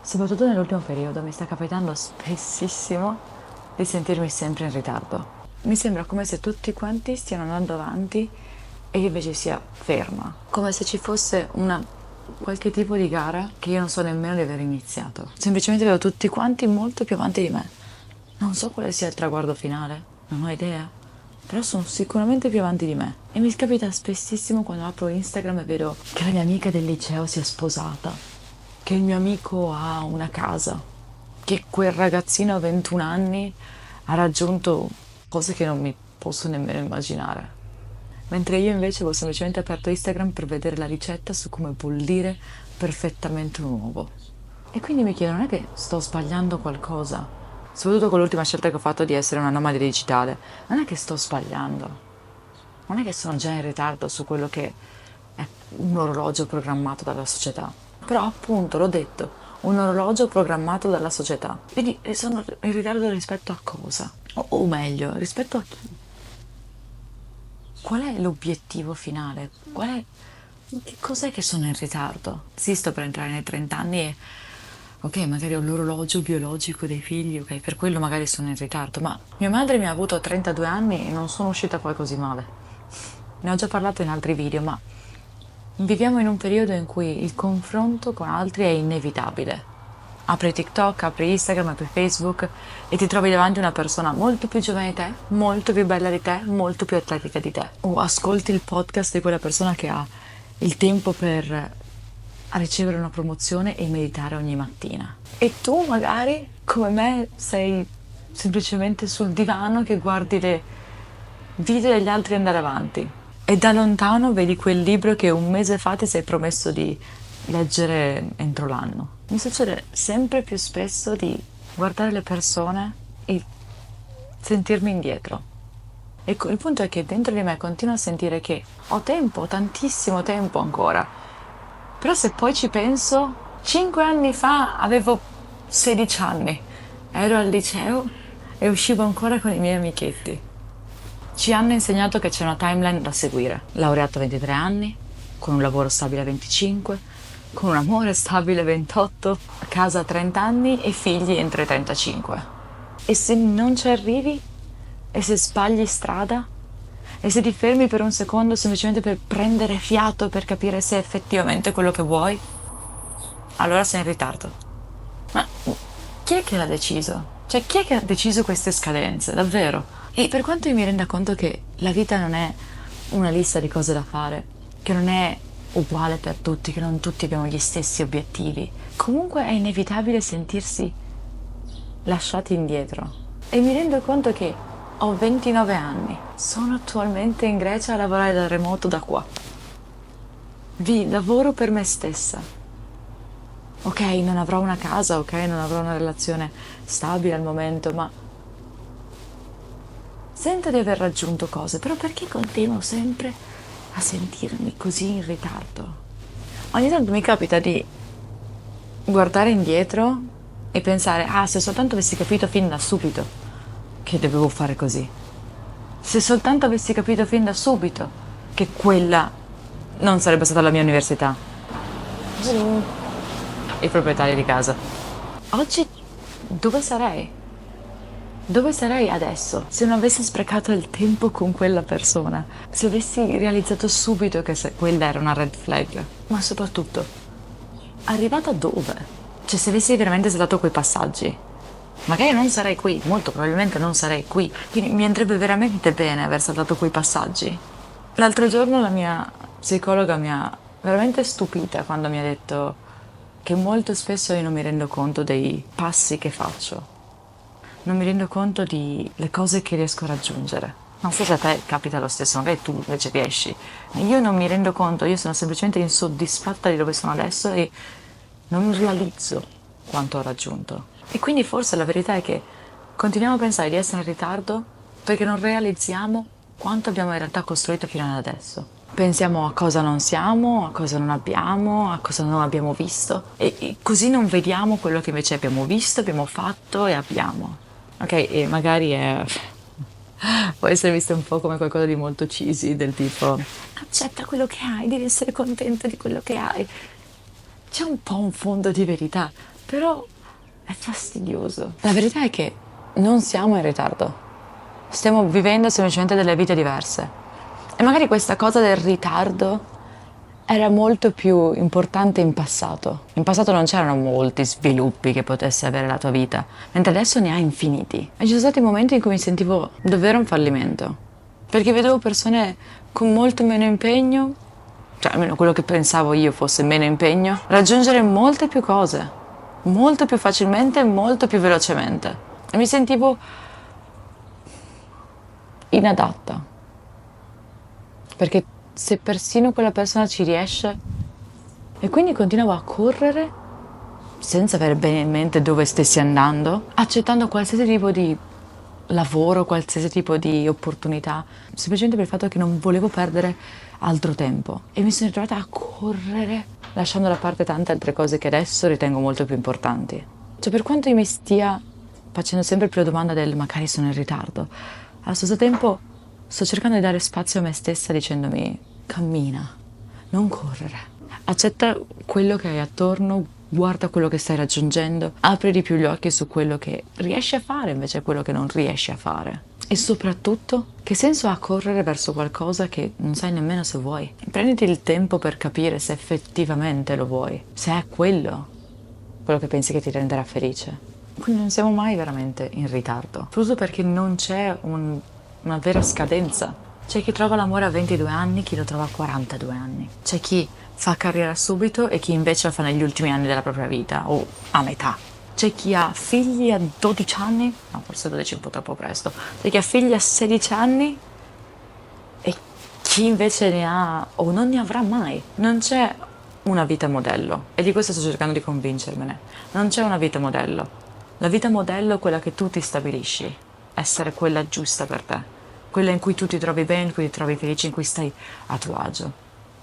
Soprattutto nell'ultimo periodo mi sta capitando spessissimo di sentirmi sempre in ritardo. Mi sembra come se tutti quanti stiano andando avanti e io invece sia ferma, come se ci fosse una qualche tipo di gara che io non so nemmeno di aver iniziato. Semplicemente vedo tutti quanti molto più avanti di me. Non so quale sia il traguardo finale, non ho idea, però sono sicuramente più avanti di me. E mi capita spessissimo quando apro Instagram e vedo che la mia amica del liceo si è sposata, che il mio amico ha una casa, che quel ragazzino a 21 anni ha raggiunto cose che non mi posso nemmeno immaginare. Mentre io invece avevo semplicemente aperto Instagram per vedere la ricetta su come bollire perfettamente un uovo. E quindi mi chiedo, non è che sto sbagliando qualcosa? Soprattutto con l'ultima scelta che ho fatto di essere una nomade digitale. Non è che sto sbagliando. Non è che sono già in ritardo su quello che è un orologio programmato dalla società. Però appunto, l'ho detto, un orologio programmato dalla società. Quindi sono in ritardo rispetto a cosa? O meglio, rispetto a chi? Qual è l'obiettivo finale? Che cos'è che sono in ritardo? Sì, sto per entrare nei 30 anni e ok, magari ho l'orologio biologico dei figli, ok, per quello magari sono in ritardo, ma mia madre mi ha avuto a 32 anni e non sono uscita poi così male. Ne ho già parlato in altri video, ma viviamo in un periodo in cui il confronto con altri è inevitabile. Apri TikTok, apri Instagram, apri Facebook e ti trovi davanti una persona molto più giovane di te, molto più bella di te, molto più atletica di te. O ascolti il podcast di quella persona che ha il tempo per ricevere una promozione e meditare ogni mattina. E tu magari, come me, sei semplicemente sul divano che guardi le video degli altri andare avanti. E da lontano vedi quel libro che un mese fa ti sei promesso di leggere entro l'anno. Mi succede sempre più spesso di guardare le persone e sentirmi indietro. E il punto è che dentro di me continuo a sentire che ho tempo, ho tantissimo tempo ancora. Però se poi ci penso, 5 anni fa avevo 16 anni, ero al liceo e uscivo ancora con i miei amichetti. Ci hanno insegnato che c'è una timeline da seguire. Laureato a 23 anni, con un lavoro stabile a 25, con un amore stabile a 28, a casa a 30 anni e figli entro i 35. E se non ci arrivi? E se sbagli strada? E se ti fermi per un secondo semplicemente per prendere fiato per capire se è effettivamente quello che vuoi? Allora sei in ritardo. Ma chi è che l'ha deciso? Cioè, chi è che ha deciso queste scadenze, davvero? E per quanto io mi renda conto che la vita non è una lista di cose da fare, che non è uguale per tutti, che non tutti abbiamo gli stessi obiettivi, comunque è inevitabile sentirsi lasciati indietro. E mi rendo conto che ho 29 anni, sono attualmente in Grecia a lavorare da remoto da qua. Lavoro per me stessa. Ok, non avrò una casa, ok, non avrò una relazione stabile al momento, ma sento di aver raggiunto cose, però perché continuo sempre a sentirmi così in ritardo? Ogni tanto mi capita di guardare indietro e pensare, ah, se soltanto avessi capito fin da subito che dovevo fare così. Se soltanto avessi capito fin da subito che quella non sarebbe stata la mia università. I proprietari di casa. Oggi dove sarei? Dove sarei adesso se non avessi sprecato il tempo con quella persona? Se avessi realizzato subito che quella era una red flag? Ma soprattutto, arrivata dove? Cioè, se avessi veramente saltato quei passaggi, magari non sarei qui, molto probabilmente non sarei qui. Quindi mi andrebbe veramente bene aver saltato quei passaggi. L'altro giorno la mia psicologa mi ha veramente stupita quando mi ha detto che molto spesso io non mi rendo conto dei passi che faccio, non mi rendo conto di le cose che riesco a raggiungere. Non so se a te capita lo stesso, magari tu invece riesci. Io non mi rendo conto, io sono semplicemente insoddisfatta di dove sono adesso e non realizzo quanto ho raggiunto. E quindi forse la verità è che continuiamo a pensare di essere in ritardo perché non realizziamo quanto abbiamo in realtà costruito fino ad adesso. Pensiamo a cosa non siamo, a cosa non abbiamo, a cosa non abbiamo visto e così non vediamo quello che invece abbiamo visto, abbiamo fatto e abbiamo. Ok, e magari può essere visto un po' come qualcosa di molto cheesy, del tipo accetta quello che hai, devi essere contenta di quello che hai. c'è un po' un fondo di verità, però è fastidioso. La verità è che non siamo in ritardo, stiamo vivendo semplicemente delle vite diverse. E magari questa cosa del ritardo era molto più importante in passato. In passato non c'erano molti sviluppi che potesse avere la tua vita, mentre adesso ne ha infiniti. E ci sono stati momenti in cui mi sentivo davvero un fallimento, perché vedevo persone con molto meno impegno, cioè almeno quello che pensavo io fosse meno impegno, raggiungere molte più cose, molto più facilmente e molto più velocemente. E mi sentivo inadatta. Perché se persino quella persona ci riesce, e quindi continuavo a correre senza avere bene in mente dove stessi andando, accettando qualsiasi tipo di lavoro, qualsiasi tipo di opportunità, semplicemente per il fatto che non volevo perdere altro tempo. E mi sono ritrovata a correre, lasciando da parte tante altre cose che adesso ritengo molto più importanti. Cioè, per quanto io mi stia facendo sempre più la domanda del magari sono in ritardo, allo stesso tempo sto cercando di dare spazio a me stessa dicendomi cammina, non correre. Accetta quello che hai attorno, guarda quello che stai raggiungendo, apri di più gli occhi su quello che riesci a fare invece di quello che non riesci a fare. E soprattutto, che senso ha correre verso qualcosa che non sai nemmeno se vuoi? Prenditi il tempo per capire se effettivamente lo vuoi, se è quello che pensi che ti renderà felice. Quindi non siamo mai veramente in ritardo, soprattutto perché non c'è una vera scadenza. C'è chi trova l'amore a 22 anni, chi lo trova a 42 anni. C'è chi fa carriera subito e chi invece la fa negli ultimi anni della propria vita o a metà. C'è chi ha figli a 12 anni, no, forse 12 è un po' troppo presto. C'è chi ha figli a 16 anni e chi invece ne ha o non ne avrà mai. Non c'è una vita modello e di questo sto cercando di convincermene. Non c'è una vita modello. La vita modello è quella che tu ti stabilisci, essere quella giusta per te, quella in cui tu ti trovi bene, in cui ti trovi felice, in cui stai a tuo agio.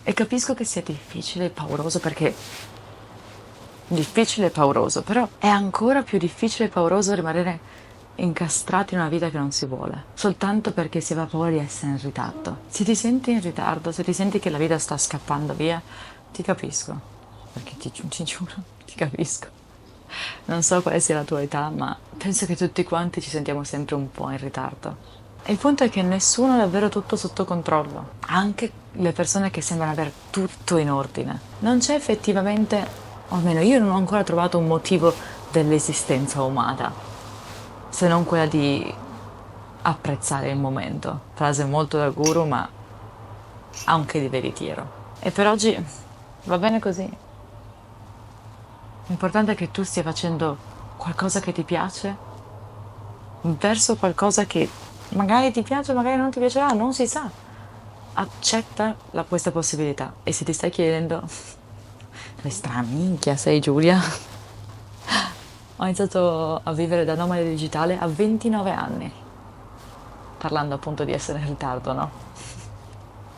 E capisco che sia difficile e pauroso perché difficile e pauroso, però è ancora più difficile e pauroso rimanere incastrati in una vita che non si vuole, soltanto perché si aveva paura di essere in ritardo. Se ti senti in ritardo, se ti senti che la vita sta scappando via, ti capisco, perché ti giuro, ti capisco. Non so quale sia la tua età, ma penso che tutti quanti ci sentiamo sempre un po' in ritardo. E il punto è che nessuno ha davvero tutto sotto controllo, anche le persone che sembrano avere tutto in ordine. Non c'è effettivamente, o almeno io non ho ancora trovato un motivo dell'esistenza umana, se non quella di apprezzare il momento. Frase molto da guru, ma anche di veritiero. E per oggi va bene così. L'importante è che tu stia facendo qualcosa che ti piace verso qualcosa che magari ti piace, magari non ti piacerà, non si sa. Accetta questa possibilità. E se ti stai chiedendo, sei straminchia, sei Giulia? Ho iniziato a vivere da nomade digitale a 29 anni, parlando appunto di essere in ritardo, no?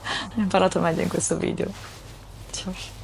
Ho imparato meglio in questo video. Ciao.